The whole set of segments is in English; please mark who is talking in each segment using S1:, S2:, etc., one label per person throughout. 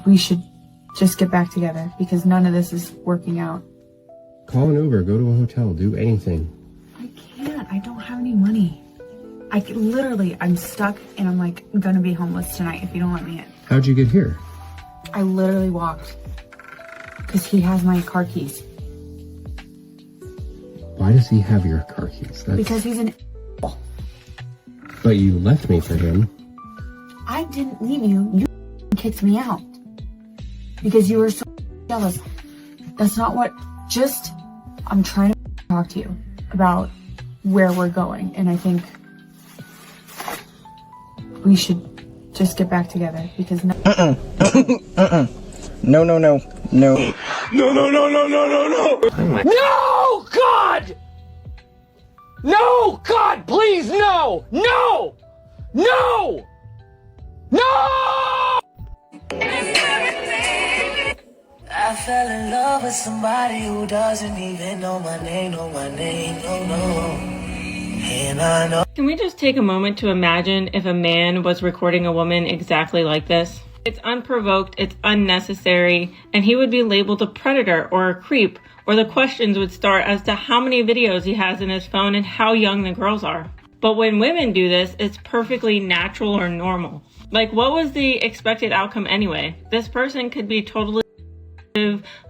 S1: we should just get back together because none of this is working out.
S2: Call an Uber, go to a hotel, do anything.
S1: I can't. I don't have any money. I'm stuck and I'm like gonna be homeless tonight if you don't let me in.
S2: How'd you get here?
S1: I literally walked because he has my car keys.
S2: Why does he have your car keys?
S1: Because he's an
S2: But you left me for him.
S1: I didn't leave you. You kicked me out because you were so jealous. That's not what. I'm trying to talk to you about where we're going, and I think we should just get back together because
S3: No, no, no, no.
S4: No, no, no, no, no, no, no.
S5: No, God! No, God, please, no! No! No! No!
S6: I fell in love with somebody who doesn't even know my name, no, no. And I know.
S7: Can we just take a moment to imagine if a man was recording a woman exactly like this? It's unprovoked, it's unnecessary, and he would be labeled a predator or a creep, or the questions would start as to how many videos he has in his phone and how young the girls are. But when women do this, it's perfectly natural or normal. Like, what was the expected outcome anyway? This person could be totally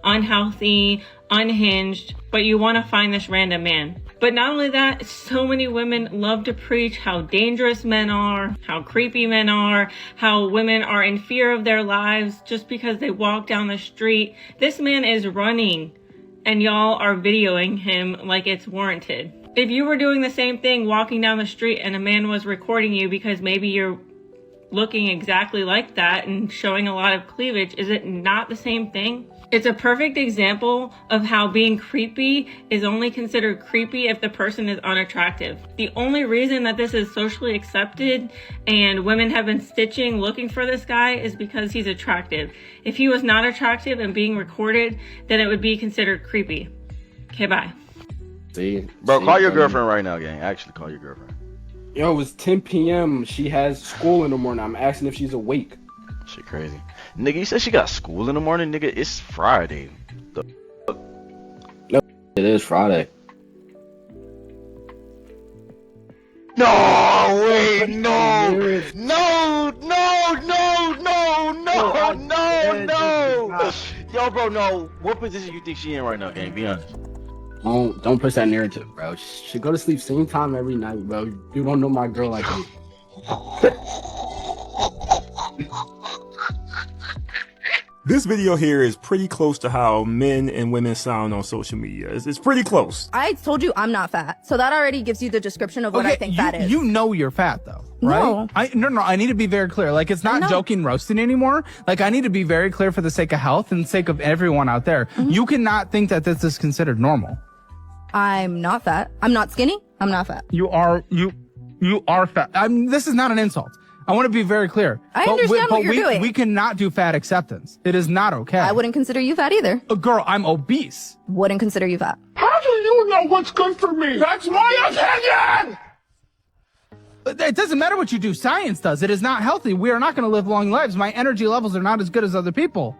S7: unhealthy, unhinged, but you want to find this random man. But not only that, so many women love to preach how dangerous men are, how creepy men are, how women are in fear of their lives just because they walk down the street. This man is running and y'all are videoing him like it's warranted. If you were doing the same thing walking down the street and a man was recording you because maybe you're looking exactly like that and showing a lot of cleavage, is it not the same thing? It's a perfect example of how being creepy is only considered creepy if the person is unattractive. The only reason that this is socially accepted and women have been stitching looking for this guy is because he's attractive. If he was not attractive and being recorded, then it would be considered creepy. Okay, bye.
S8: Bro, call your girlfriend right now, gang. Actually, call your girlfriend.
S4: Yo, it's 10 p.m. She has school in the morning. I'm asking if she's awake.
S8: Shit crazy. Nigga, you said she got school in the morning? Nigga, it's Friday.
S3: No, it is Friday.
S8: No, wait, no. No, no, no, no, no, no, no. Yo, bro, no. What position you think she in right now, gang? Be honest.
S4: Don't push that narrative, bro. She go to sleep same time every night, bro. You don't know my girl like me.
S9: This video here is pretty close to how men and women sound on social media. It's pretty close.
S10: I told you I'm not fat, so that already gives you the description of what I think fat is.
S11: You know you're fat though, right? No. I need to be very clear. Like, it's not joking roasting anymore. Like, I need to be very clear for the sake of health and the sake of everyone out there.
S10: Mm-hmm.
S11: You cannot think that this is considered normal.
S10: I'm not fat. I'm not skinny. I'm not fat.
S11: You are fat. This is not an insult. I want to be very clear.
S10: I understand what you're doing.
S11: We cannot do fat acceptance. It is not okay.
S10: I wouldn't consider you fat either.
S11: Girl, I'm obese.
S10: Wouldn't consider you fat.
S5: How do you know what's good for me? That's my opinion!
S11: It doesn't matter what you do. Science does. It is not healthy. We are not going to live long lives. My energy levels are not as good as other people.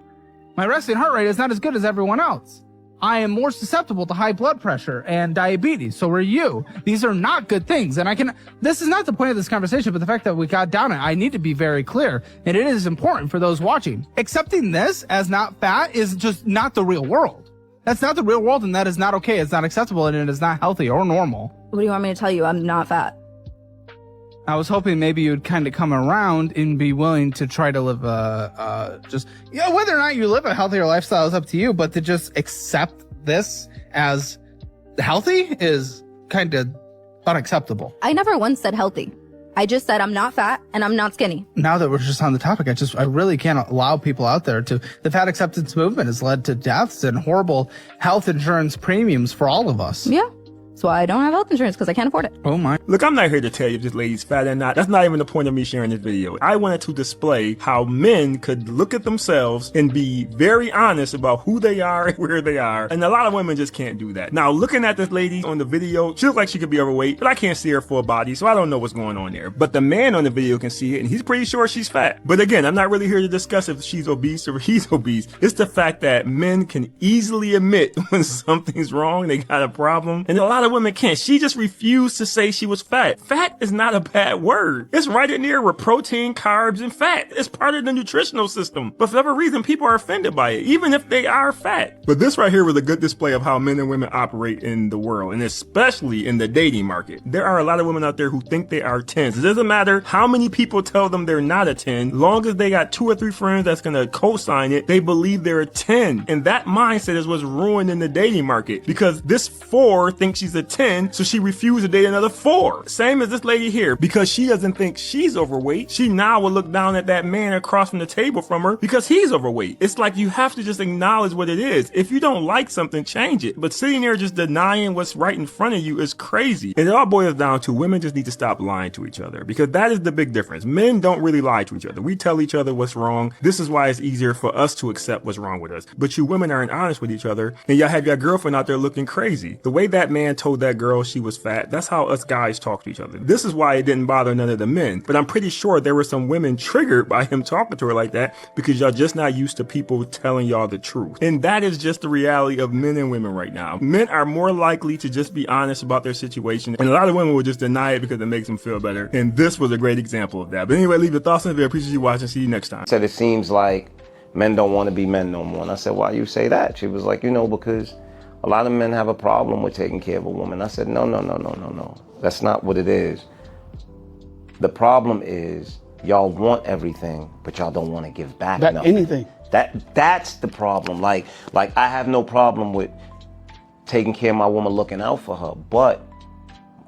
S11: My resting heart rate is not as good as everyone else. I am more susceptible to high blood pressure and diabetes. So are you. These are not good things. And this is not the point of this conversation, but the fact that we got down it, I need to be very clear. And it is important for those watching. Accepting this as not fat is just not the real world. That's not the real world, and that is not okay. It's not acceptable, and it is not healthy or normal.
S10: What do you want me to tell you? I'm not fat.
S11: I was hoping maybe you'd kind of come around and be willing to try to live whether or not you live a healthier lifestyle is up to you, but to just accept this as healthy is kind of unacceptable.
S10: I never once said healthy. I just said I'm not fat and I'm not skinny.
S11: Now that we're just on the topic, I really can't allow people out there the fat acceptance movement has led to deaths and horrible health insurance premiums for all of us.
S10: Yeah. That's why I don't have health insurance, because I can't afford it.
S11: Oh my.
S9: Look, I'm not here to tell you if this lady's fat or not. That's not even the point of me sharing this video. I wanted to display how men could look at themselves and be very honest about who they are and where they are. And a lot of women just can't do that. Now, looking at this lady on the video, she looks like she could be overweight, but I can't see her full body, so I don't know what's going on there. But the man on the video can see it, and he's pretty sure she's fat. But again, I'm not really here to discuss if she's obese or he's obese. It's the fact that men can easily admit when something's wrong, they got a problem. And a lot of women can't. She just refused to say she was fat. Fat is not a bad word. It's right in there with protein, carbs, and fat. It's part of the nutritional system. But for whatever reason, people are offended by it, even if they are fat. But this right here was a good display of how men and women operate in the world, and especially in the dating market. There are a lot of women out there who think they are 10s. It doesn't matter how many people tell them they're not a 10. Long as they got 2 or 3 friends that's gonna co-sign it, they believe they're a 10. And that mindset is what's ruined in the dating market, because this 4 thinks she's a 10, so she refused to date another 4. Same as this lady here, because she doesn't think she's overweight, she now will look down at that man across from the table from her because he's overweight. It's like you have to just acknowledge what it is. If you don't like something, change it. But sitting there just denying what's right in front of you is crazy. And it all boils down to women just need to stop lying to each other, because that is the big difference. Men don't really lie to each other. We tell each other what's wrong. This is why it's easier for us to accept what's wrong with us. But you women aren't honest with each other, and y'all have your girlfriend out there looking crazy. The way that man told that girl she was fat, that's how us guys talk to each other. This is why it didn't bother none of the men. But I'm pretty sure there were some women triggered by him talking to her like that, because y'all just not used to people telling y'all the truth. And that is just the reality of men and women right now. Men are more likely to just be honest about their situation, and a lot of women will just deny it because it makes them feel better. And this was a great example of that. But anyway, leave your thoughts in the video. Appreciate you watching. See you next time.
S3: Said it seems like men don't want to be men no more. And I said, why you say that? She was like, because a lot of men have a problem with taking care of a woman. I said, no. That's not what it is. The problem is y'all want everything, but y'all don't want to give back nothing.
S4: Anything.
S3: That's the problem. Like I have no problem with taking care of my woman, looking out for her. But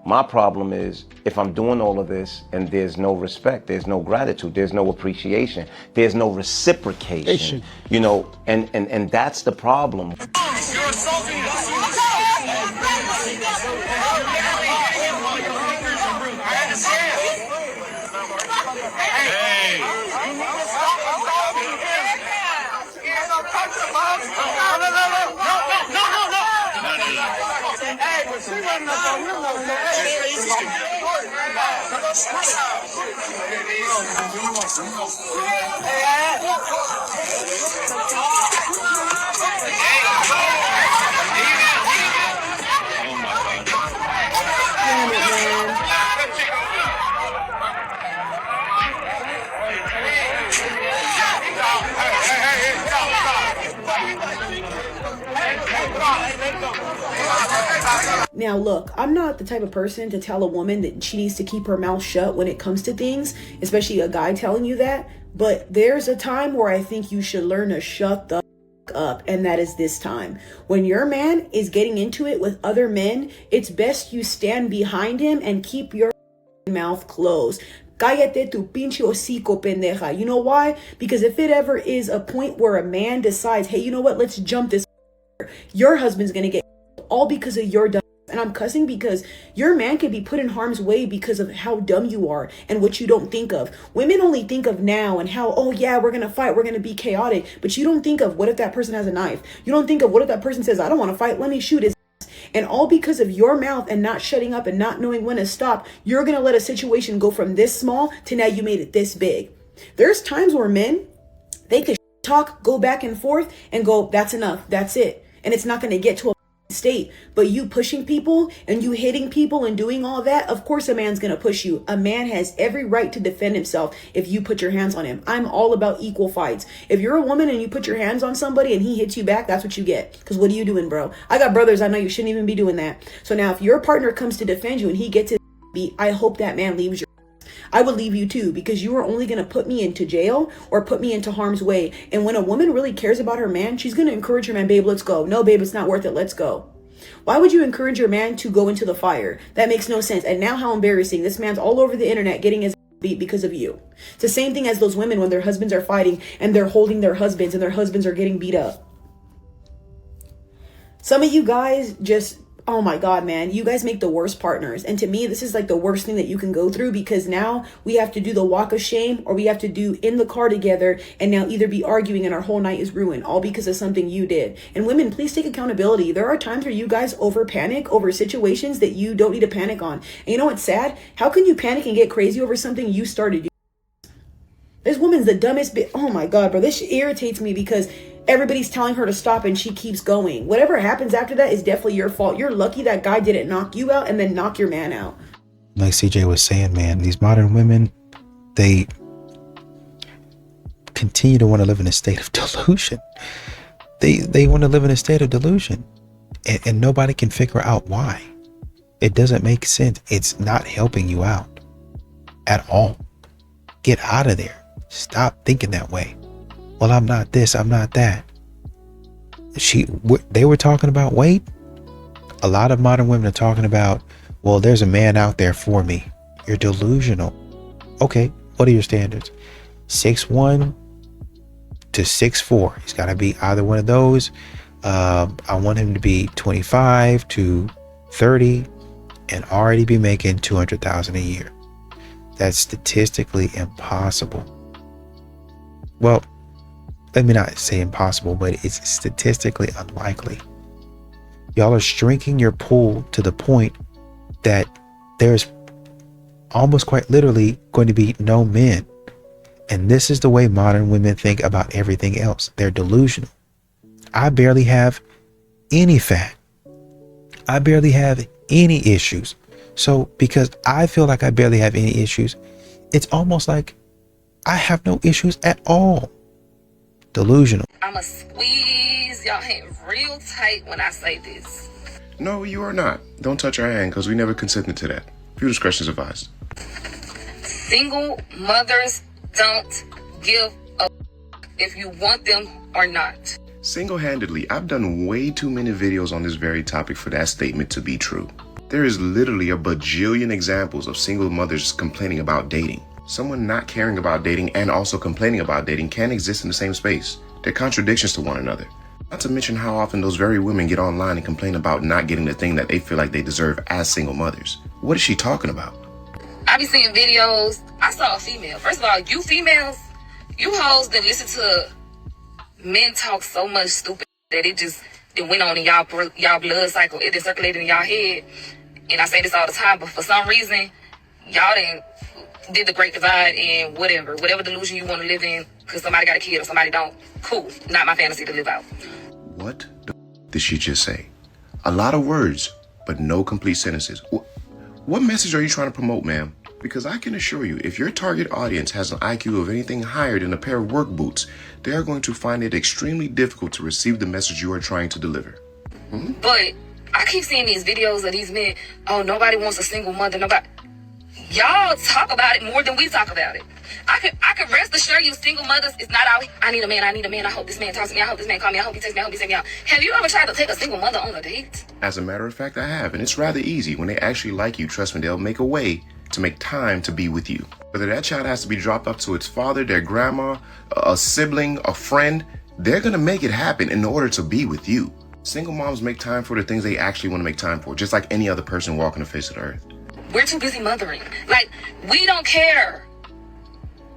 S3: my problem is if I'm doing all of this and there's no respect, there's no gratitude, there's no appreciation, there's no reciprocation, and that's the problem.
S5: You're assaulting
S1: Now look, I'm not the type of person to tell a woman that she needs to keep her mouth shut when it comes to things, especially a guy telling you that, but there's a time where I think you should learn to shut the up, and that is this time. When your man is getting into it with other men, it's best you stand behind him and keep your mouth closed. Cállate tu pinche hocico, pendeja. You know why? Because if it ever is a point where a man decides, hey, you know what, let's jump this, your husband's gonna get all because of your dumb. And I'm cussing because your man can be put in harm's way because of how dumb you are and what you don't think of. Women only think of now and how, oh yeah, we're going to fight, we're going to be chaotic. But you don't think of what if that person has a knife? You don't think of what if that person says, I don't want to fight, let me shoot his ass. And all because of your mouth and not shutting up and not knowing when to stop, you're going to let a situation go from this small to now you made it this big. There's times where men, they could talk, go back and forth and go, that's enough, that's it. And it's not going to get to a state. But you pushing people and you hitting people and doing all that, of course a man's gonna push you. A man has every right to defend himself if you put your hands on him. I'm all about equal fights. If you're a woman and you put your hands on somebody and he hits you back, that's what you get. Because what are you doing, bro? I got brothers, I know you shouldn't even be doing that. So now if your partner comes to defend you and he gets his beat, I hope that man leaves your I would leave you too, because you are only going to put me into jail or put me into harm's way. And when a woman really cares about her man, she's going to encourage her man, babe, let's go. No, babe, it's not worth it. Let's go. Why would you encourage your man to go into the fire? That makes no sense. And now how embarrassing. This man's all over the internet getting his beat because of you. It's the same thing as those women when their husbands are fighting and they're holding their husbands and their husbands are getting beat up. Some of you guys just
S12: oh my God, man, you guys make the worst partners. And to me, this is like the worst thing that you can go through, because now we have to do the walk of shame, or we have to do in the car together, and now either be arguing and our whole night is ruined, all because of something you did. And women, please take accountability. There are times where you guys over panic over situations that you don't need to panic on. And you know what's sad? How can you panic and get crazy over something you started? This woman's the dumbest bit. Oh my God, bro, this shit irritates me because everybody's telling her to stop and she keeps going. Whatever happens after that is definitely your fault. You're lucky that guy didn't knock you out and then knock your man out.
S13: Like CJ was saying, man, these modern women, they continue to want to live in a state of delusion. They want to live in a state of delusion, and nobody can figure out why. It doesn't make sense. It's not helping you out at all. Get out of there. Stop thinking that way. Well, I'm not this, I'm not that. They were talking about weight. A lot of modern women are talking about, well, there's a man out there for me. You're delusional. Okay, what are your standards? 6'1" to 6'4". He's got to be either one of those. I want him to be 25 to 30 and already be making $200,000 a year. That's statistically impossible. Well, let me not say impossible, but it's statistically unlikely. Y'all are shrinking your pool to the point that there's almost quite literally going to be no men. And this is the way modern women think about everything else. They're delusional. I barely have any fat. I barely have any issues. So because I feel like I barely have any issues, it's almost like I have no issues at all. Delusional.
S14: I'ma squeeze y'all hand real tight when I say this.
S15: No, you are not. Don't touch our hand, because we never consented to that. Few discretion is advised.
S14: Single mothers don't give a if you want them or not.
S15: Single-handedly, I've done way too many videos on this very topic for that statement to be true. There is literally a bajillion examples of single mothers complaining about dating. Someone not caring about dating and also complaining about dating can't exist in the same space. They're contradictions to one another. Not to mention how often those very women get online and complain about not getting the thing that they feel like they deserve as single mothers. What is she talking about?
S14: I be seeing videos. I saw a female. First of all, you females, you hoes that listen to men talk so much stupid that it went on in y'all blood cycle. It just circulated in y'all head. And I say this all the time, but for some reason, y'all did the great divide and whatever delusion you want to live in because somebody got a kid or somebody don't. Cool. Not my fantasy to live out.
S15: What the did she just say? A lot of words, but no complete sentences. What message are you trying to promote, ma'am? Because I can assure you, if your target audience has an IQ of anything higher than a pair of work boots, they are going to find it extremely difficult to receive the message you are trying to deliver.
S14: But I keep seeing these videos of these men, oh, nobody wants a single mother, nobody. Y'all talk about it more than we talk about it. I can rest assured you single mothers is not out. I need a man. I hope this man talks to me. I hope this man call me. I hope he texts me. I hope he sends me out. Have you ever tried to take a single mother on a date?
S15: As a matter of fact, I have, and it's rather easy. When they actually like you, trust me, they'll make a way to make time to be with you. Whether that child has to be dropped off to its father, their grandma, a sibling, a friend, they're gonna make it happen in order to be with you. Single moms make time for the things they actually want to make time for, just like any other person walking the face of the earth.
S14: We're too busy mothering. Like, we don't care.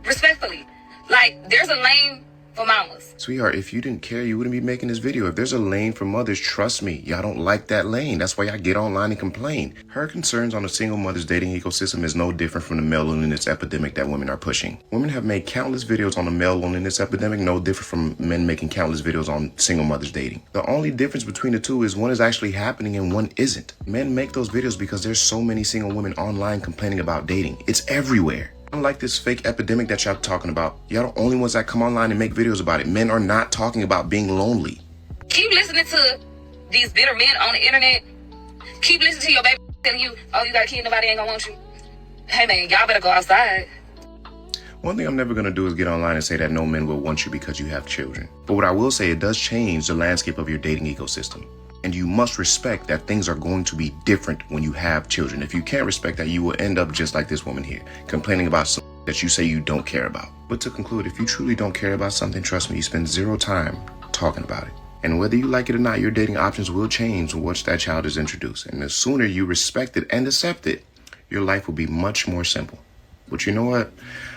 S14: Respectfully. Like, there's a lane for mamas.
S15: Sweetheart, if you didn't care, you wouldn't be making this video. If there's a lane for mothers, trust me, y'all don't like that lane. That's why y'all get online and complain. Her concerns on the single mother's dating ecosystem is no different from the male loneliness epidemic that women are pushing. Women have made countless videos on the male loneliness epidemic, no different from men making countless videos on single mothers dating. The only difference between the two is one is actually happening and one isn't. Men make those videos because there's so many single women online complaining about dating. It's everywhere. Unlike this fake epidemic that y'all talking about, y'all the only ones that come online and make videos about it. Men are not talking about being lonely.
S14: Keep listening to these bitter men on the internet. Keep listening to your baby telling you, oh, you got a kid, nobody ain't gonna want you. Hey man, y'all better go outside.
S15: One thing I'm never gonna do is get online and say that no men will want you because you have children. But what I will say, it does change the landscape of your dating ecosystem. And you must respect that things are going to be different when you have children. If you can't respect that, you will end up just like this woman here, complaining about something that you say you don't care about. But to conclude, if you truly don't care about something, trust me, you spend zero time talking about it. And whether you like it or not, your dating options will change once that child is introduced. And the sooner you respect it and accept it, your life will be much more simple. But you know what?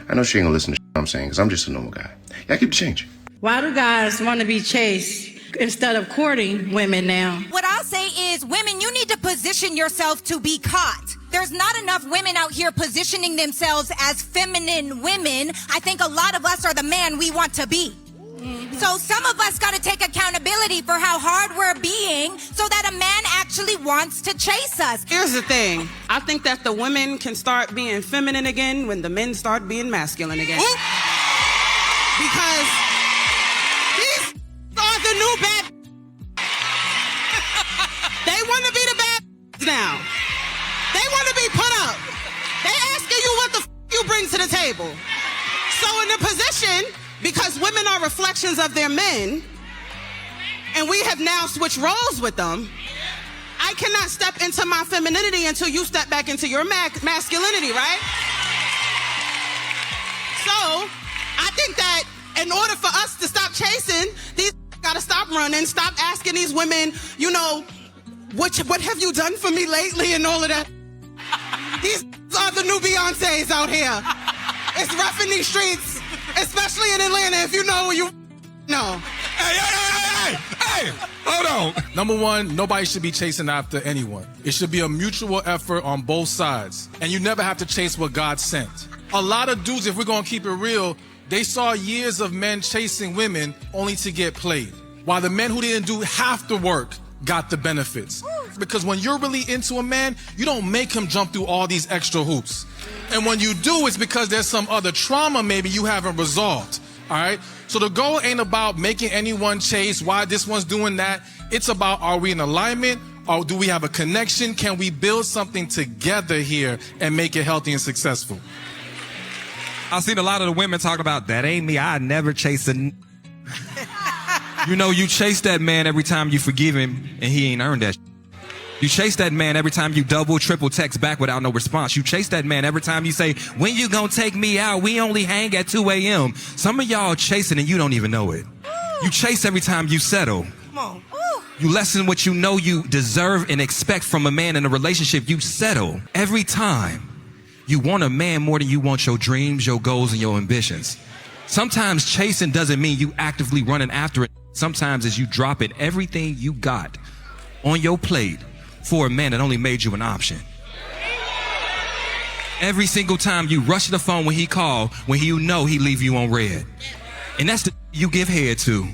S15: I know she ain't gonna listen to what I'm saying, because I'm just a normal guy. Y'all keep the change.
S16: Why do guys want to be chased instead of courting women now?
S17: What I'll say is, women, you need to position yourself to be caught. There's not enough women out here positioning themselves as feminine women. I think a lot of us are the man we want to be. So some of us got to take accountability for how hard we're being so that a man actually wants to chase us.
S16: Here's the thing. I think that the women can start being feminine again when the men start being masculine again. Because these are the new bad. They want to be the bad now. They want to be put up. They asking you what the you bring to the table. So in the position, because women are reflections of their men, and we have now switched roles with them, I cannot step into my femininity until you step back into your masculinity, right? So, I think that in order for us to stop chasing, these gotta stop running, stop asking these women, you know, what have you done for me lately and all of that. These are the new Beyoncés out here. It's rough in these streets, especially in Atlanta, if you know you know.
S18: Hey, hold on. Number one, nobody should be chasing after anyone. It should be a mutual effort on both sides. And you never have to chase what God sent. A lot of dudes, if we're gonna keep it real, they saw years of men chasing women only to get played. While the men who didn't do half the work got the benefits. Because when you're really into a man, you don't make him jump through all these extra hoops. And when you do, it's because there's some other trauma maybe you haven't resolved. All right? So the goal ain't about making anyone chase, why this one's doing that. It's about, are we in alignment? Or do we have a connection? Can we build something together here and make it healthy and successful?
S19: I've seen a lot of the women talking about, that ain't me, I never chase a You know, you chase that man every time you forgive him and he ain't earned that. You chase that man every time you double, triple text back without no response. You chase that man every time you say, when you gonna take me out? We only hang at 2 a.m. Some of y'all chasing and you don't even know it. You chase every time you settle.
S17: Come on.
S19: You lessen what you know you deserve and expect from a man in a relationship. You settle every time. You want a man more than you want your dreams, your goals, and your ambitions. Sometimes chasing doesn't mean you actively running after it. Sometimes it's you dropping everything you got on your plate for a man that only made you an option. Every single time you rush the phone when he called, when you know he leave you on red. And that's the you give head to.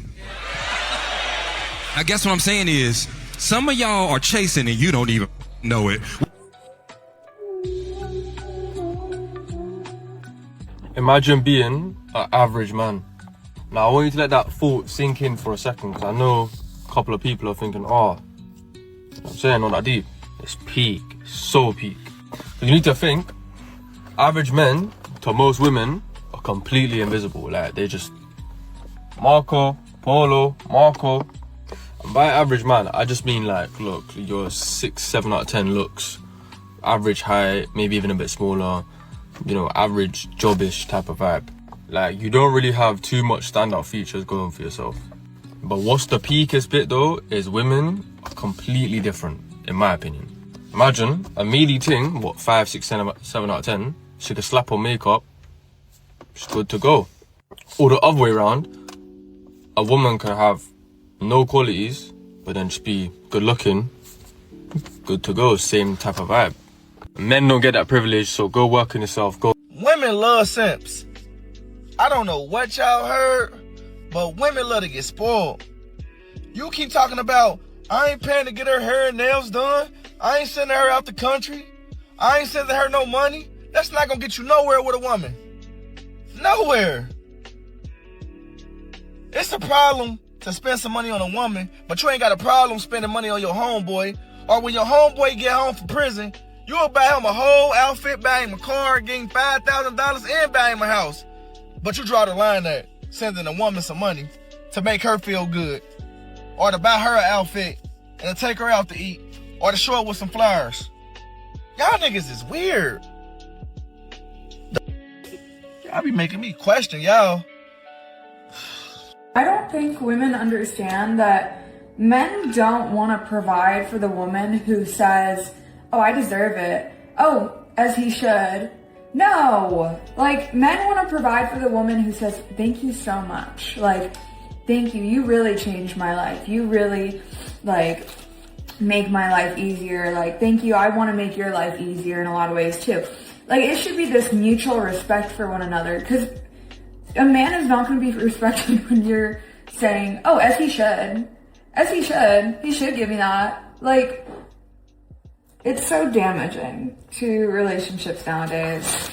S19: I guess what I'm saying is, some of y'all are chasing and you don't even know it.
S20: Imagine being an average man. Now, I want you to let that thought sink in for a second, because I know a couple of people are thinking, oh, I'm saying not that deep. It's peak, so peak. You need to think, average men to most women are completely invisible. Like, they just Marco, Polo, Marco. And by average man, I just mean like, look, you're 6, 7 out of 10 looks, average height, maybe even a bit smaller, you know, average jobbish type of vibe. Like, you don't really have too much standout features going for yourself. But what's the peakest bit though, is women are completely different, in my opinion. Imagine a meaty ting, what, 5, 6, 7 out of 10, she could slap on makeup, she's good to go. Or the other way around, a woman can have no qualities, but then just be good looking, good to go, same type of vibe. Men don't get that privilege, so go work on yourself, go.
S21: Women love simps. I don't know what y'all heard, but women love to get spoiled. You keep talking about, I ain't paying to get her hair and nails done. I ain't sending her out the country. I ain't sending her no money. That's not gonna get you nowhere with a woman. Nowhere. It's a problem to spend some money on a woman, but you ain't got a problem spending money on your homeboy. Or when your homeboy get home from prison, you'll buy him a whole outfit, buy him a car, get him $5,000 and buy him a house. But you draw the line at sending a woman some money to make her feel good, or to buy her an outfit and to take her out to eat, or to show up with some flowers. Y'all niggas is weird. Y'all be making me question y'all.
S22: I don't think women understand that
S1: Men don't want to provide for the woman who says, oh, I deserve it. Oh, as he should. No. Like, men want to provide for the woman who says, thank you so much. Like, thank you. You really changed my life. You really, like, make my life easier. Like, thank you. I want to make your life easier in a lot of ways, too. Like, it should be this mutual respect for one another. Because a man is not going to be respected when you're saying, oh, as he should. As he should. He should give me that. Like, it's so damaging to relationships nowadays.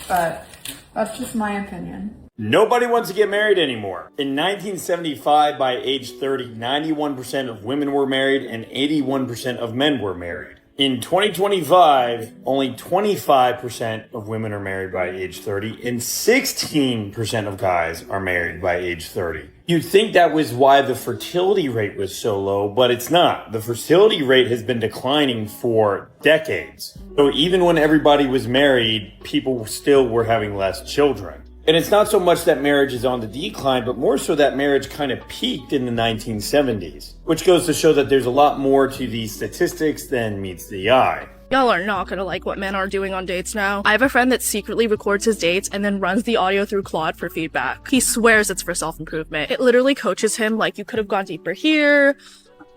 S1: But that's just my opinion.
S2: Nobody wants to get married anymore. In 1975, by age 30, 91% of women were married and 81% of men were married. In 2025, only 25% of women are married by age 30 and 16% of guys are married by age 30. You'd think that was why the fertility rate was so low, but it's not. The fertility rate has been declining for decades. So even when everybody was married, people still were having less children. And it's not so much that marriage is on the decline, but more so that marriage kind of peaked in the 1970s, which goes to show that there's a lot more to these statistics than meets the eye.
S22: Y'all are not gonna like what men are doing on dates now. I have a friend that secretly records his dates and then runs the audio through Claude for feedback. He swears it's for self-improvement. It literally coaches him like, you could have gone deeper here.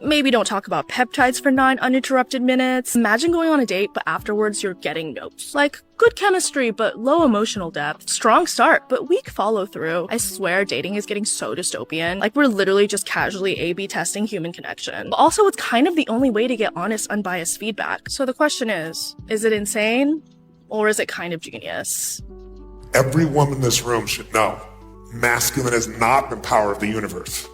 S22: Maybe don't talk about peptides for 9 uninterrupted minutes. Imagine going on a date, but afterwards you're getting notes. Like, good chemistry, but low emotional depth. Strong start, but weak follow through. I swear dating is getting so dystopian. Like, we're literally just casually A/B testing human connection. But also, it's kind of the only way to get honest, unbiased feedback. So the question is it insane? Or is it kind of genius?
S23: Every woman in this room should know masculine is not the power of the universe.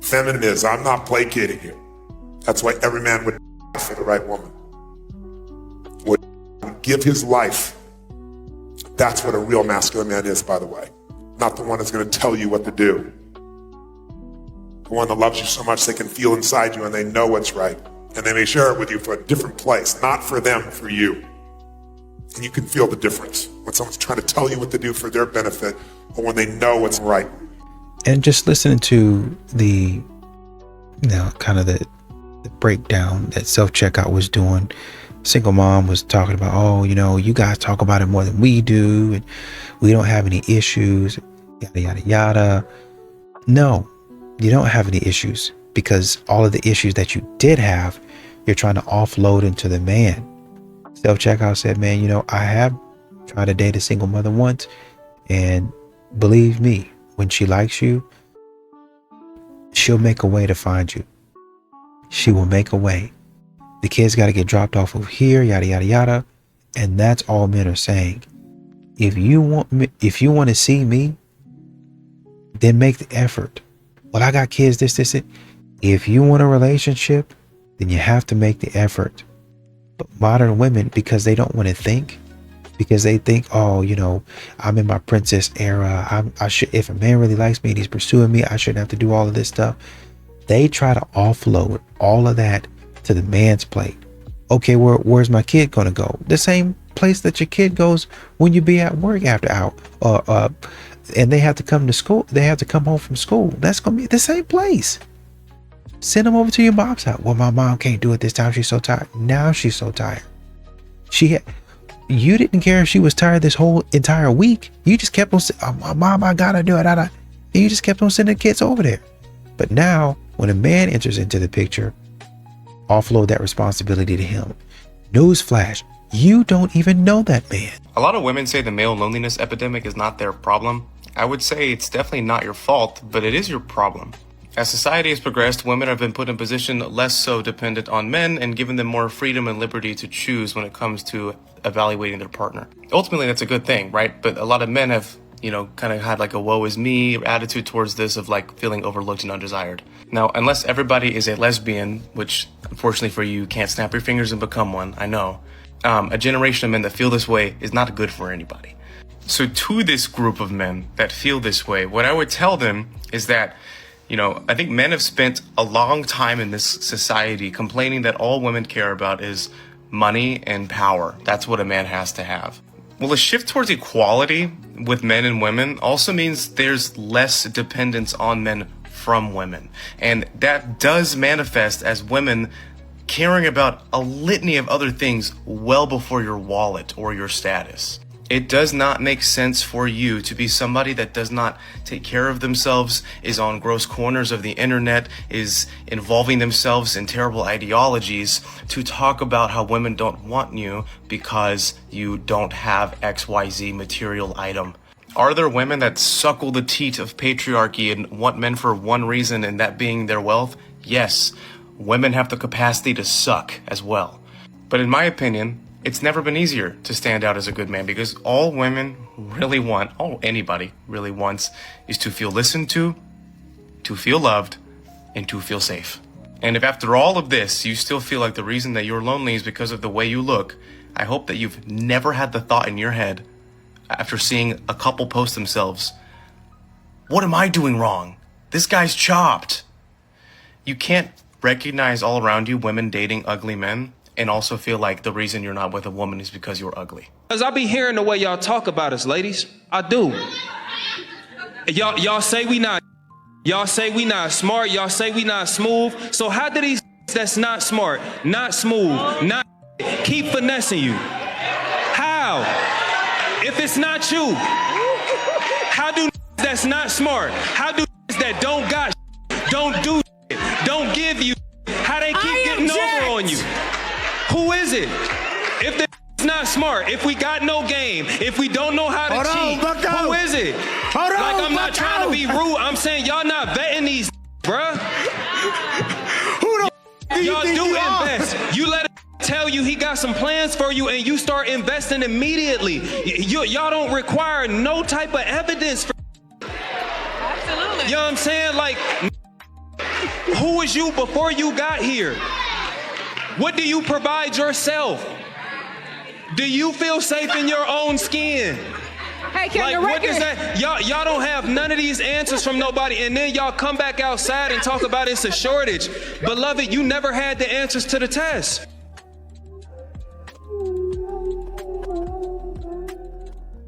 S23: Feminine is. I'm not placating you. That's why every man would for the right woman. Would give his life. That's what a real masculine man is, by the way. Not the one that's going to tell you what to do. The one that loves you so much they can feel inside you and they know what's right. And they may share it with you for a different place. Not for them, for you. And you can feel the difference when someone's trying to tell you what to do for their benefit or when they know what's right.
S13: And just listening to the, kind of the breakdown that self-checkout was doing. Single mom was talking about, oh, you guys talk about it more than we do, and we don't have any issues, yada, yada, yada. No, you don't have any issues because all of the issues that you did have, you're trying to offload into the man. Self-checkout said, man, I have tried to date a single mother once, and believe me, when she likes you, she'll make a way to find you. She will make a way. The kids got to get dropped off over here, yada, yada, yada. And that's all men are saying. If you want to see me, then make the effort. Well, I got kids, this. If you want a relationship, then you have to make the effort. But modern women, because they don't want to think, because they think, oh, I'm in my princess era. I should, if a man really likes me and he's pursuing me, I shouldn't have to do all of this stuff. They try to offload all of that to the man's plate. Okay, where's my kid gonna go? The same place that your kid goes when you be at work after hour, and they have to come to school. They have to come home from school. That's gonna be the same place. Send them over to your mom's house. Well, my mom can't do it this time. She's so tired. Now she's so tired. You didn't care if she was tired this whole entire week. You just kept on saying, oh, Mom, I gotta do it. And you just kept on sending the kids over there. But now, when a man enters into the picture, offload that responsibility to him. Newsflash, you don't even know that man.
S24: A lot of women say the male loneliness epidemic is not their problem. I would say it's definitely not your fault, but it is your problem. As society has progressed, women have been put in a position less so dependent on men and given them more freedom and liberty to choose when it comes to evaluating their partner. Ultimately, that's a good thing, right? But a lot of men have, kind of had like a woe is me attitude towards this of like feeling overlooked and undesired. Now, unless everybody is a lesbian, which unfortunately for you can't snap your fingers and become one, I know, a generation of men that feel this way is not good for anybody. So to this group of men that feel this way, what I would tell them is that I think men have spent a long time in this society complaining that all women care about is money and power. That's what a man has to have. Well, a shift towards equality with men and women also means there's less dependence on men from women. And that does manifest as women caring about a litany of other things well before your wallet or your status. It does not make sense for you to be somebody that does not take care of themselves, is on gross corners of the internet, is involving themselves in terrible ideologies, to talk about how women don't want you because you don't have XYZ material item. Are there women that suckle the teat of patriarchy and want men for one reason, and that being their wealth? Yes, women have the capacity to suck as well. But in my opinion, it's never been easier to stand out as a good man, because all women really want, all anybody really wants, is to feel listened to feel loved, and to feel safe. And if after all of this, you still feel like the reason that you're lonely is because of the way you look, I hope that you've never had the thought in your head, after seeing a couple post themselves, what am I doing wrong? This guy's chopped. You can't recognize all around you women dating ugly men and also feel like the reason you're not with a woman is because you're ugly.
S6: Cause I be hearing the way y'all talk about us, ladies. I do. Y'all say we not. Y'all say we not smart. Y'all say we not smooth. So how do these that's not smart, not smooth, not keep finessing you? How? If it's not you, how do that's not smart? How do that don't got, don't do, don't give you? How they keep getting over on you? Who is it? If it's not smart, if we got no game, if we don't know how to cheat, who is it? Like, I'm not trying to be rude. I'm saying y'all not vetting these, bruh. Who the y'all do invest. You let it tell you he got some plans for you and you start investing immediately. Y'all don't require no type of evidence for. Absolutely. You know what I'm saying? Like, who was you before you got here? What do you provide yourself? Do you feel safe in your own skin?
S7: Hey,
S6: like, what does that? Y'all don't have none of these answers from nobody, and then y'all come back outside and talk about it's a shortage. Beloved, you never had the answers to the test.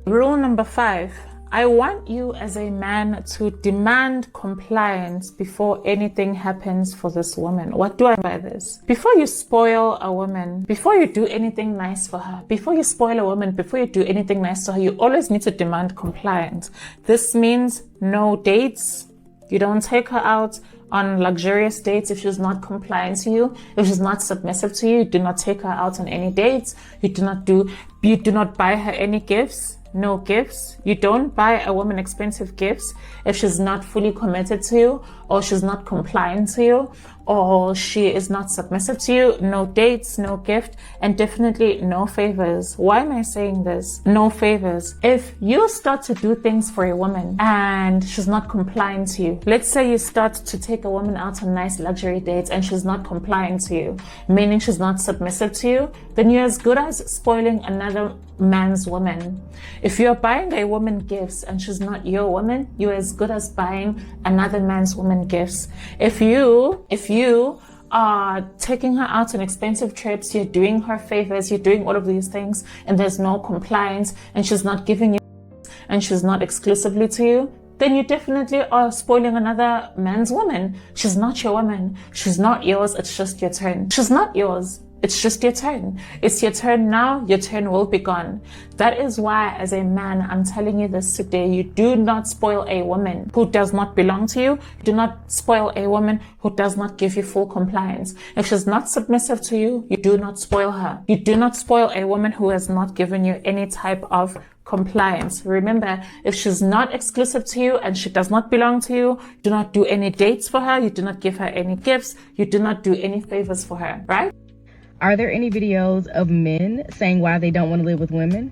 S8: Rule number 5. I want you as a man to demand compliance before anything happens for this woman. What do I mean by this? Before you spoil a woman, before you do anything nice for her, before you spoil a woman, before you do anything nice to her, you always need to demand compliance. This means no dates. You don't take her out on luxurious dates if she's not compliant to you, if she's not submissive to you. You do not take her out on any dates. You do not buy her any gifts. No gifts. You don't buy a woman expensive gifts if she's not fully committed to you, or she's not compliant to you, or she is not submissive to you. No dates, no gift, and definitely no favors. Why am I saying this? No favors. If you start to do things for a woman and she's not compliant to you, let's say you start to take a woman out on nice luxury dates and she's not compliant to you, meaning she's not submissive to you, then you're as good as spoiling another man's woman. If you're buying a woman gifts and she's not your woman, you're as good as buying another man's woman gifts. If you are taking her out on expensive trips, you're doing her favors, you're doing all of these things, and there's no compliance, and she's not giving you, and she's not exclusively to you, then you definitely are spoiling another man's woman. She's not your woman. She's not yours. It's just your turn. She's not yours. It's just your turn. It's your turn now. Your turn will be gone. That is why, as a man, I'm telling you this today. You do not spoil a woman who does not belong to you. Do not spoil a woman who does not give you full compliance. If she's not submissive to you, you do not spoil her. You do not spoil a woman who has not given you any type of compliance. Remember, if she's not exclusive to you and she does not belong to you, do not do any dates for her. You do not give her any gifts. You do not do any favors for her, right?
S10: Are there any videos of men saying why they don't want to live with women?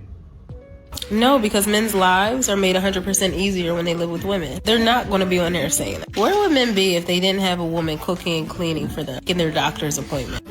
S25: No, because men's lives are made 100% easier when they live with women. They're not going to be on there saying that. Where would men be if they didn't have a woman cooking and cleaning for them in their doctor's appointment?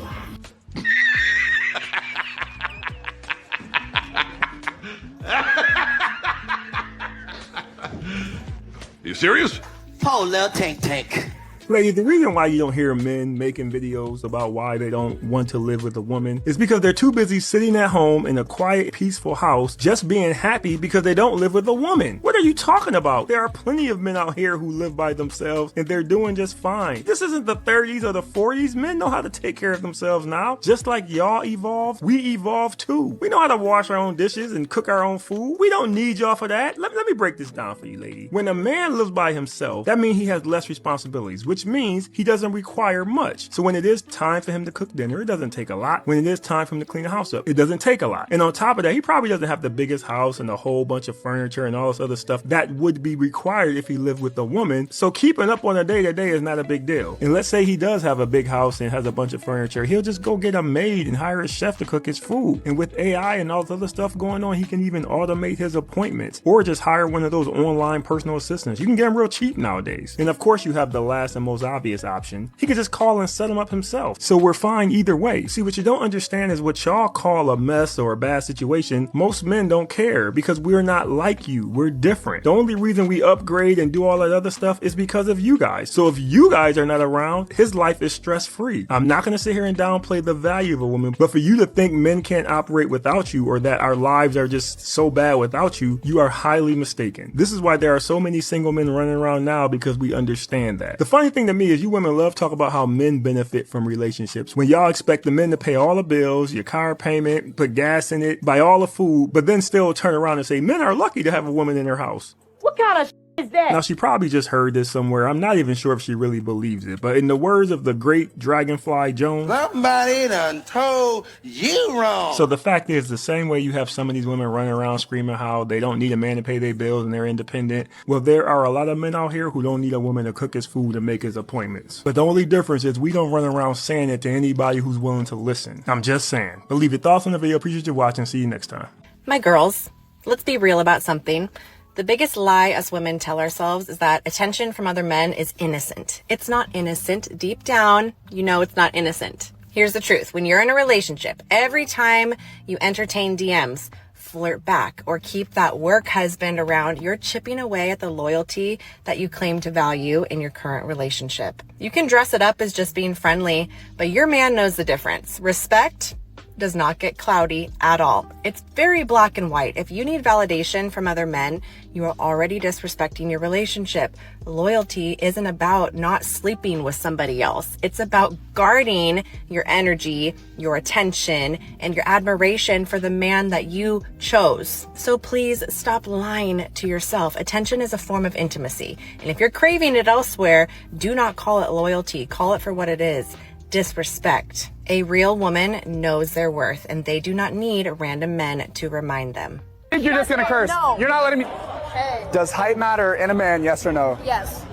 S5: You serious?
S26: Poor little tank.
S3: Lady, the reason why you don't hear men making videos about why they don't want to live with a woman is because they're too busy sitting at home in a quiet, peaceful house, just being happy because they don't live with a woman. What are you talking about? There are plenty of men out here who live by themselves and they're doing just fine. This isn't the 30s or the 40s. Men know how to take care of themselves now. Just like y'all evolved, we evolved too. We know how to wash our own dishes and cook our own food. We don't need y'all for that. Let me break this down for you, lady. When a man lives by himself, that means he has less responsibilities, which means he doesn't require much. So when it is time for him to cook dinner, it doesn't take a lot. When it is time for him to clean the house up, it doesn't take a lot. And on top of that, he probably doesn't have the biggest house and a whole bunch of furniture and all this other stuff that would be required if he lived with a woman. So keeping up on a day-to-day is not a big deal. And let's say he does have a big house and has a bunch of furniture, he'll just go get a maid and hire a chef to cook his food. And with AI and all this other stuff going on, he can even automate his appointments or just hire one of those online personal assistants. You can get them real cheap nowadays. And of course, you have the last and most obvious option. He can just call and set them up himself. So we're fine either way. See, what you don't understand is what y'all call a mess or a bad situation. Most men don't care because we're not like you. We're different. The only reason we upgrade and do all that other stuff is because of you guys. So if you guys are not around, his life is stress-free. I'm not going to sit here and downplay the value of a woman, but for you to think men can't operate without you or that our lives are just so bad without you, you are highly mistaken. This is why there are so many single men running around now, because we understand that. The funny thing to me is you women love talk about how men benefit from relationships when y'all expect the men to pay all the bills, your car payment, put gas in it, buy all the food, but then still turn around and say men are lucky to have a woman in their house.
S4: What kind of is that?
S3: Now, she probably just heard this somewhere. I'm not even sure if she really believes it. But in the words of the great Dragonfly Jones,
S4: Somebody done told you wrong.
S3: So the fact is, the same way you have some of these women running around screaming how they don't need a man to pay their bills and they're independent, well, there are a lot of men out here who don't need a woman to cook his food and make his appointments. But the only difference is we don't run around saying it to anybody who's willing to listen. I'm just saying. But leave your thoughts on the video. Appreciate you watching. See you next time.
S7: My girls, let's be real about something. The biggest lie us women tell ourselves is that attention from other men is innocent. It's not innocent. Deep down, you know it's not innocent. Here's the truth. When you're in a relationship, every time you entertain DMs, flirt back, or keep that work husband around, you're chipping away at the loyalty that you claim to value in your current relationship. You can dress it up as just being friendly, but your man knows the difference. Respect does not get cloudy at all. It's very black and white. If you need validation from other men, you are already disrespecting your relationship. Loyalty isn't about not sleeping with somebody else. It's about guarding your energy, your attention, and your admiration for the man that you chose. So please stop lying to yourself. Attention is a form of intimacy. And if you're craving it elsewhere, do not call it loyalty. Call it for what it is. Disrespect. A real woman knows their worth, and they do not need random men to remind them.
S9: You're just gonna curse.
S4: No.
S9: You're not letting me.
S4: Hey.
S9: Does height matter in a man? Yes or no?
S4: Yes.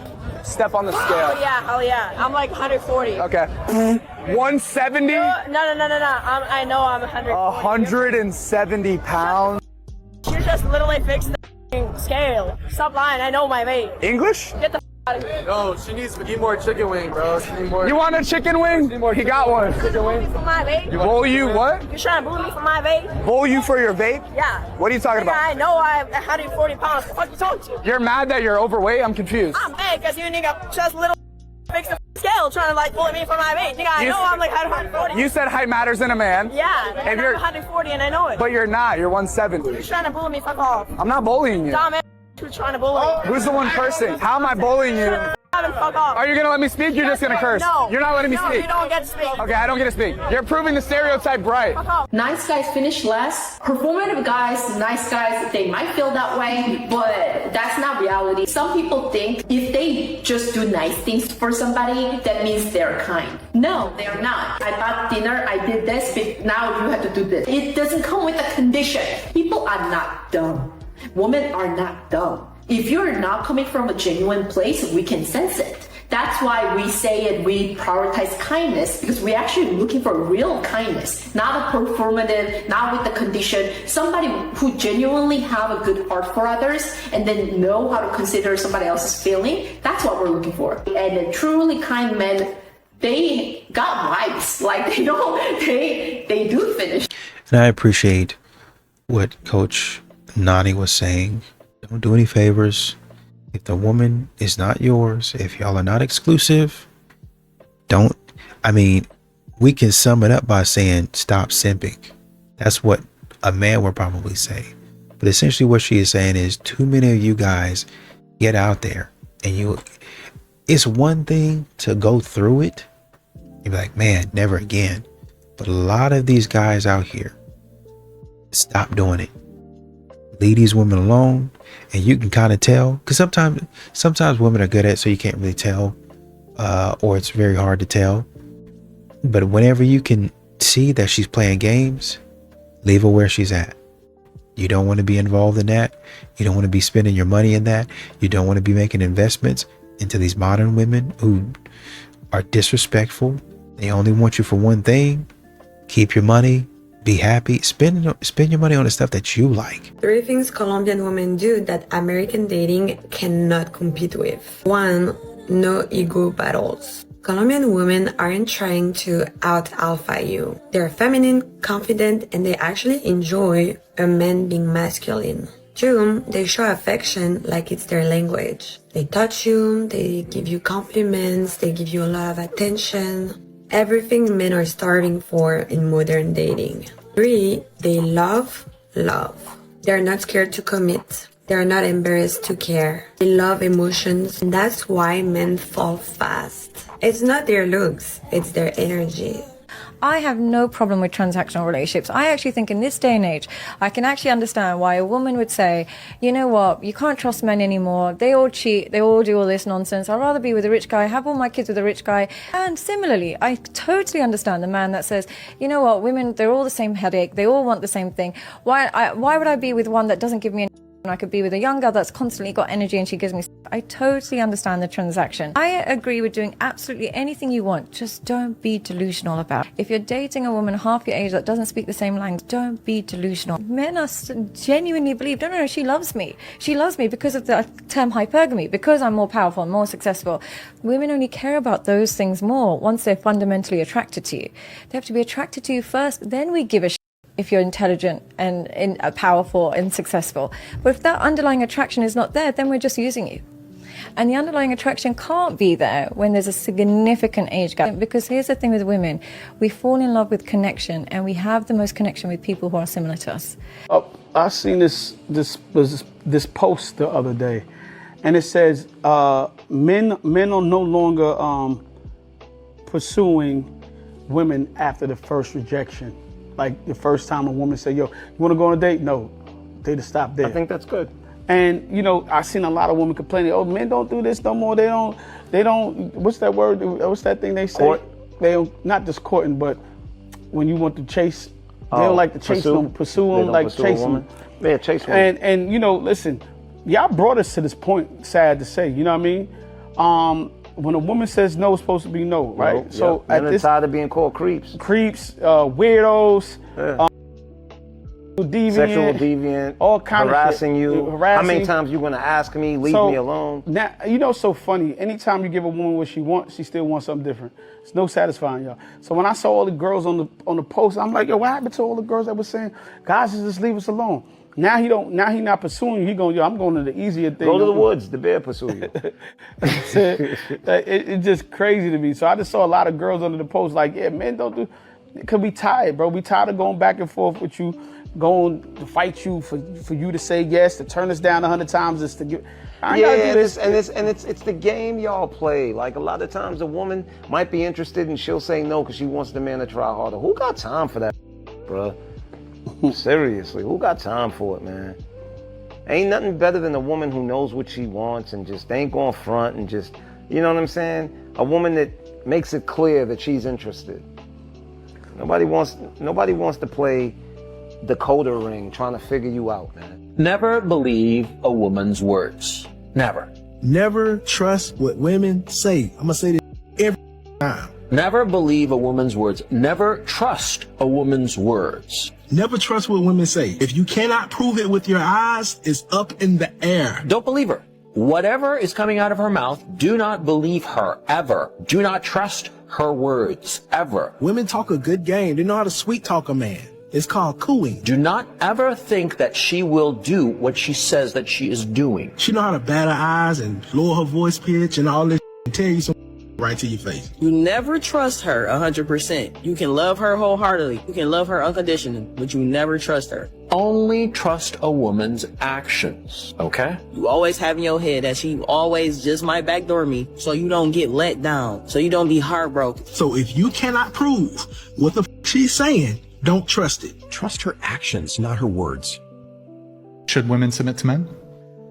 S9: Step on the scale.
S4: Oh yeah, hell yeah. I'm like 140.
S9: Okay. 170?
S4: No. I know I'm 140.
S9: 170 pounds.
S4: You just literally fixed the scale. Stop lying. I know my weight.
S9: English?
S4: Get the out of here.
S9: No, she needs more chicken wing, bro. She need more. You want a chicken wing? He got one.
S4: Chicken wing for my vape.
S9: Bowl you what?
S4: You're trying to bully me for my vape?
S9: Bowl you for your vape?
S4: Yeah.
S9: What are you talking about?
S4: I know I'm 140 pounds. What the fuck you talking to?
S9: You're mad that you're overweight? I'm confused.
S4: I'm mad because you nigga just little fix the scale trying to like bully me for my vape. Nigga, I know I'm like 140.
S9: You said height matters in a man.
S4: Yeah, and I'm 140 and I know it.
S9: But you're not. You're 170.
S4: You're trying to bully me. Fuck off.
S9: I'm not bullying you.
S4: Dumb ass. You're trying to bully me.
S9: Who's the one cursing? How am I bullying you?
S4: Fuck off.
S9: Are you gonna let me speak? You're just gonna curse.
S4: No.
S9: You're not letting me speak.
S4: You don't get to speak.
S9: Okay, I don't get to speak. You're proving the stereotype right.
S11: Nice guys finish last. Performative guys, nice guys, they might feel that way, but that's not reality. Some people think if they just do nice things for somebody, that means they're kind. No, they're not. I bought dinner, I did this, but now you have to do this. It doesn't come with a condition. People are not dumb. Women are not dumb. If you're not coming from a genuine place, we can sense it. That's why we say it, we prioritize kindness, because we're actually looking for real kindness, not a performative, not with the condition. Somebody who genuinely have a good heart for others and then know how to consider somebody else's feeling. That's what we're looking for. And a truly kind men, they got vibes. Like they do finish.
S13: And I appreciate what Coach Nani was saying. Don't do any favors. If the woman is not yours, if y'all are not exclusive, we can sum it up by saying stop simping. That's what a man would probably say. But essentially what she is saying is too many of you guys get out there and it's one thing to go through it. You'd be like, man, never again. But a lot of these guys out here, stop doing it. Leave these women alone. And you can kind of tell, because sometimes women are good at it, so you can't really tell, or it's very hard to tell. But whenever you can see that she's playing games, leave her where she's at. You don't want to be involved in that. You don't want to be spending your money in that. You don't want to be making investments into these modern women who are disrespectful. They only want you for one thing. Keep your money. Be happy. Spend your money on the stuff that you like.
S12: 3 things Colombian women do that American dating cannot compete with. 1, no ego battles. Colombian women aren't trying to out-alpha you. They're feminine, confident, and they actually enjoy a man being masculine. 2, they show affection like it's their language. They touch you, they give you compliments, they give you a lot of attention. Everything men are starving for in modern dating. 3, they love. They're not scared to commit. They're not embarrassed to care. They love emotions, and that's why men fall fast. It's not their looks, it's their energy.
S14: I have no problem with transactional relationships. I actually think in this day and age, I can actually understand why a woman would say, you know what, you can't trust men anymore. They all cheat. They all do all this nonsense. I'd rather be with a rich guy, have all my kids with a rich guy. And similarly, I totally understand the man that says, you know what, women, they're all the same headache. They all want the same thing. Why would I be with one that doesn't give me any? I could be with a young girl that's constantly got energy and she gives me. I totally understand the transaction. I agree with doing absolutely anything you want. Just don't be delusional about it. If you're dating a woman half your age that doesn't speak the same language, don't be delusional. Men are genuinely believe, no, she loves me. She loves me because of the term hypergamy, because I'm more powerful and more successful. Women only care about those things more once they're fundamentally attracted to you. They have to be attracted to you first, then we give a shit if you're intelligent and powerful and successful. But if that underlying attraction is not there, then we're just using you. And the underlying attraction can't be there when there's a significant age gap. Because here's the thing with women, we fall in love with connection, and we have the most connection with people who are similar to us.
S15: I seen this post the other day, and it says men are no longer pursuing women after the first rejection. Like the first time a woman say, yo, you want to go on a date? No, they just stop there.
S16: I think that's good.
S15: And, you know, I seen a lot of women complaining, oh, men don't do this no more. They don't, what's that word? What's that thing they say?
S16: Court.
S15: They don't, not just courting, but when you want to chase, they don't like to chase them, pursue them, like chase them.
S16: Yeah, chase women.
S15: And, you know, listen, y'all brought us to this point, sad to say, you know what I mean? When a woman says no, it's supposed to be no, right?
S16: No,
S15: so
S16: at this, tired of being called creeps,
S15: weirdos, deviant,
S16: sexual deviant,
S15: all kind
S16: harassing
S15: of
S16: you. How many times you gonna ask me, leave me alone?
S15: Now, you know, it's so funny. Anytime you give a woman what she wants, she still wants something different. It's no satisfying, y'all. So when I saw all the girls on the post, I'm like, yo, what happened to all the girls that were saying, guys, just leave us alone? Now he not pursuing you. He going, yo, I'm going to the easier thing.
S16: Go to the woods. The bear pursue you.
S15: It's just crazy to me. So I just saw a lot of girls under the post like, yeah, men don't do. Cause we tired, bro. We tired of going back and forth with you, going to fight you for you to say yes, to turn us down 100 times, just to give.
S16: It's the game y'all play. Like a lot of times, a woman might be interested and she'll say no because she wants the man to try harder. Who got time for that, bro? Seriously, who got time for it, man? Ain't nothing better than a woman who knows what she wants and just ain't going front and just, you know what I'm saying? A woman that makes it clear that she's interested. Nobody wants to play decoder ring trying to figure you out, man.
S18: Never believe a woman's words. Never.
S26: Never trust what women say. I'm gonna say this every time.
S18: Never believe a woman's words. Never trust a woman's words.
S26: Never trust what women say. If you cannot prove it with your eyes, it's up in the air.
S18: Don't believe her. Whatever is coming out of her mouth, do not believe her, ever. Do not trust her words, ever.
S26: Women talk a good game. They know how to sweet talk a man. It's called cooing.
S18: Do not ever think that she will do what she says that she is doing.
S26: She know how to bat her eyes and lower her voice pitch and all this and tell you some right to your face.
S1: You never trust her 100%. You can love her wholeheartedly. You can love her unconditionally, but you never trust her.
S18: Only trust a woman's actions, okay?
S1: You always have in your head that she always just might backdoor me, so you don't get let down, so you don't be heartbroken.
S26: So if you cannot prove what the she's saying, don't trust it.
S2: Trust her actions, not her words.
S17: Should women submit to men?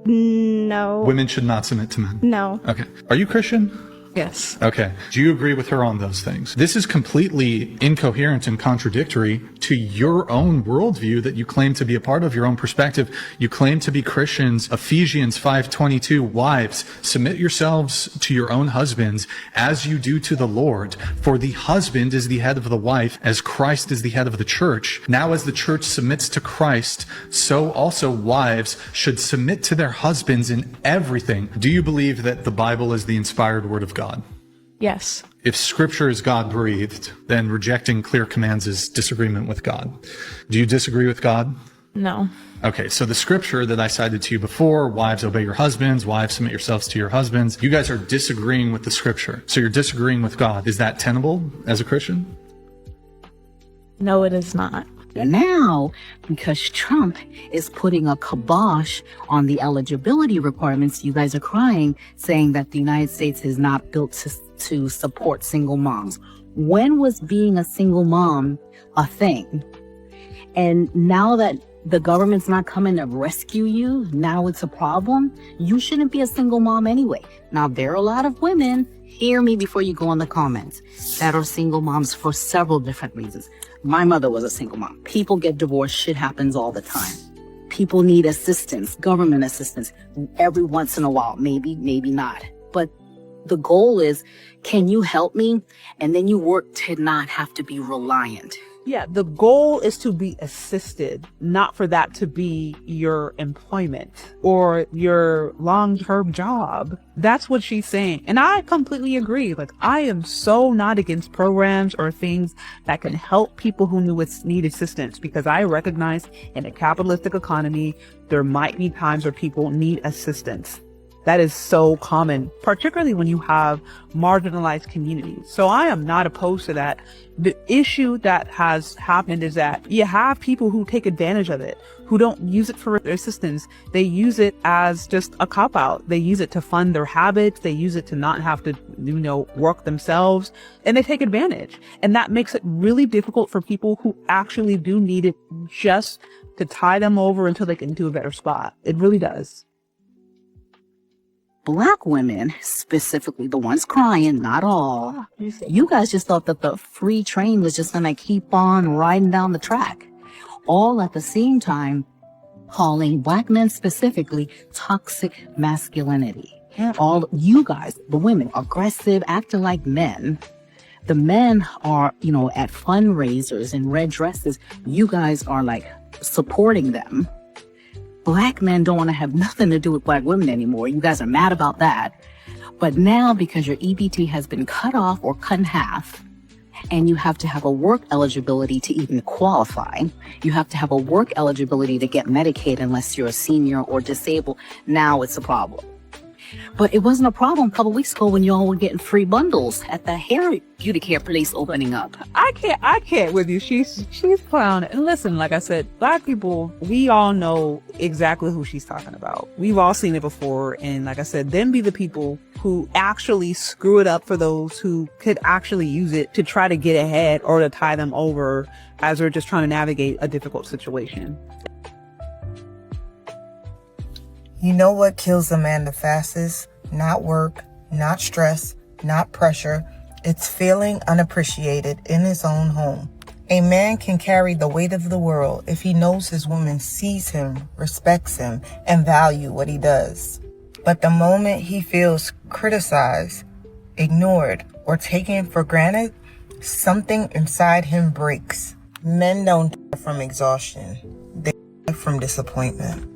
S19: No.
S17: Women should not submit to men?
S19: No.
S17: Okay. Are you Christian?
S19: Yes.
S17: Okay. Do you agree with her on those things? This is completely incoherent and contradictory to your own worldview that you claim to be a part of, your own perspective. You claim to be Christians. Ephesians 5:22, wives, submit yourselves to your own husbands as you do to the Lord. For the husband is the head of the wife, as Christ is the head of the church. Now as the church submits to Christ, so also wives should submit to their husbands in everything. Do you believe that the Bible is the inspired word of God?
S19: Yes.
S17: If scripture is God-breathed, then rejecting clear commands is disagreement with God. Do you disagree with God?
S19: No.
S17: Okay, so the scripture that I cited to you before, wives obey your husbands, wives submit yourselves to your husbands, you guys are disagreeing with the scripture. So you're disagreeing with God. Is that tenable as a Christian?
S19: No, it is not.
S20: And now, because Trump is putting a kibosh on the eligibility requirements, you guys are crying, saying that the United States is not built to support single moms. When was being a single mom a thing? And now that the government's not coming to rescue you, now it's a problem. You shouldn't be a single mom anyway. Now, there are a lot of women, hear me before you go in the comments, that are single moms for several different reasons. My mother was a single mom. People get divorced. Shit happens all the time. People need assistance, government assistance, every once in a while. Maybe, maybe not. But the goal is, can you help me? And then you work to not have to be reliant.
S21: Yeah, the goal is to be assisted, not for that to be your employment or your long-term job. That's what she's saying. And I completely agree. Like, I am so not against programs or things that can help people who need assistance, because I recognize in a capitalistic economy, there might be times where people need assistance. That is so common, particularly when you have marginalized communities. So I am not opposed to that. The issue that has happened is that you have people who take advantage of it, who don't use it for their assistance. They use it as just a cop-out. They use it to fund their habits. They use it to not have to, work themselves, and they take advantage. And that makes it really difficult for people who actually do need it just to tie them over until they get into a better spot. It really does.
S20: Black women, specifically the ones crying, not all, you guys just thought that the free train was just going to keep on riding down the track. All at the same time calling Black men specifically toxic masculinity. All you guys, the women, aggressive, acting like men. The men are, at fundraisers in red dresses. You guys are like supporting them. Black men don't want to have nothing to do with Black women anymore. You guys are mad about that. But now, because your EBT has been cut off or cut in half, and you have to have a work eligibility to even qualify, you have to have a work eligibility to get Medicaid unless you're a senior or disabled, now it's a problem. But it wasn't a problem a couple weeks ago when y'all were getting free bundles at the hair beauty care place opening up.
S21: I can't with you. She's clowning. And listen, like I said, Black people, we all know exactly who she's talking about. We've all seen it before. And like I said, them be the people who actually screw it up for those who could actually use it to try to get ahead or to tie them over as they're just trying to navigate a difficult situation.
S27: You know what kills a man the fastest? Not work, not stress, not pressure. It's feeling unappreciated in his own home. A man can carry the weight of the world if he knows his woman sees him, respects him, and value what he does. But the moment he feels criticized, ignored, or taken for granted, something inside him breaks. Men don't from exhaustion. They from disappointment.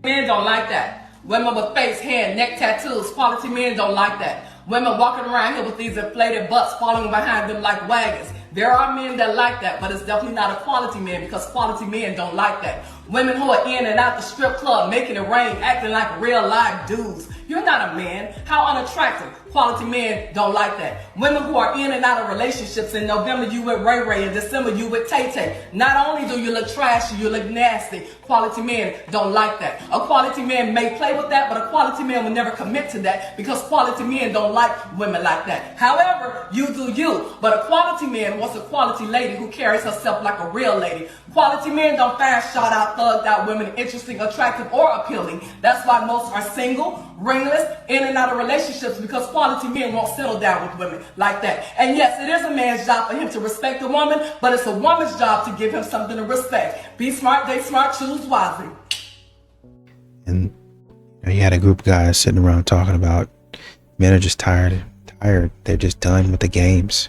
S28: Men don't like that. Women with face, hair, neck tattoos, quality men don't like that.
S4: Women walking around here with these inflated butts following behind them like wagons. There are men that like that, but it's definitely not a quality man, because quality men don't like that. Women who are in and out the strip club, making it rain, acting like real live dudes. You're not a man. How unattractive. Quality men don't like that. Women who are in and out of relationships. In November you with Ray Ray, in December you with Tay Tay. Not only do you look trashy, you look nasty. Quality men don't like that. A quality man may play with that, but a quality man will never commit to that, because quality men don't like women like that. However, you do you. But a quality man wants a quality lady who carries herself like a real lady. Quality men don't find shot out, thugged out women interesting, attractive, or appealing. That's why most are single, ringless, in and out of relationships, because quality men won't settle down with women like that. And yes, it is a man's job for him to respect a woman, but it's a woman's job to give him something to respect. Be smart, date smart, choose wisely.
S13: And you had a group of guys sitting around talking about men are just tired. They're just done with the games.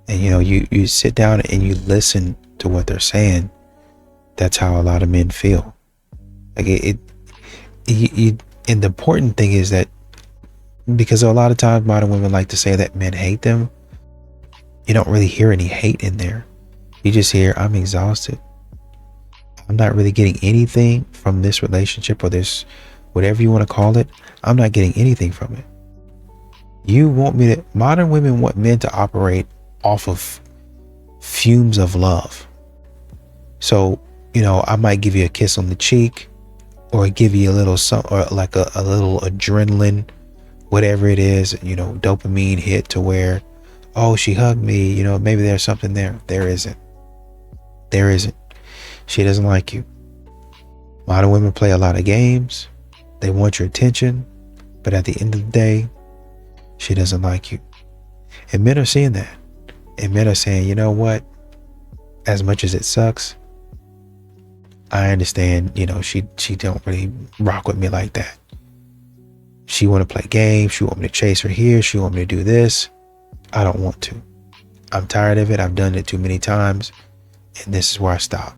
S13: And you sit down and you listen to what they're saying. That's how a lot of men feel. Like and the important thing is that, because a lot of times modern women like to say that men hate them, you don't really hear any hate in there. You just hear, I'm exhausted. I'm not really getting anything from this relationship, or this, whatever you want to call it. I'm not getting anything from it. Modern women want men to operate off of fumes of love. So, I might give you a kiss on the cheek, or give you a little or like a little adrenaline, whatever it is, dopamine hit, to where, oh, she hugged me, maybe there's something there. There isn't. She doesn't like you. Modern women play a lot of games. They want your attention, but at the end of the day, she doesn't like you. And men are seeing that. And men are saying, you know what? As much as it sucks, I understand, she don't really rock with me like that. She want to play games. She want me to chase her here. She want me to do this. I don't want to. I'm tired of it. I've done it too many times. And this is where I stop.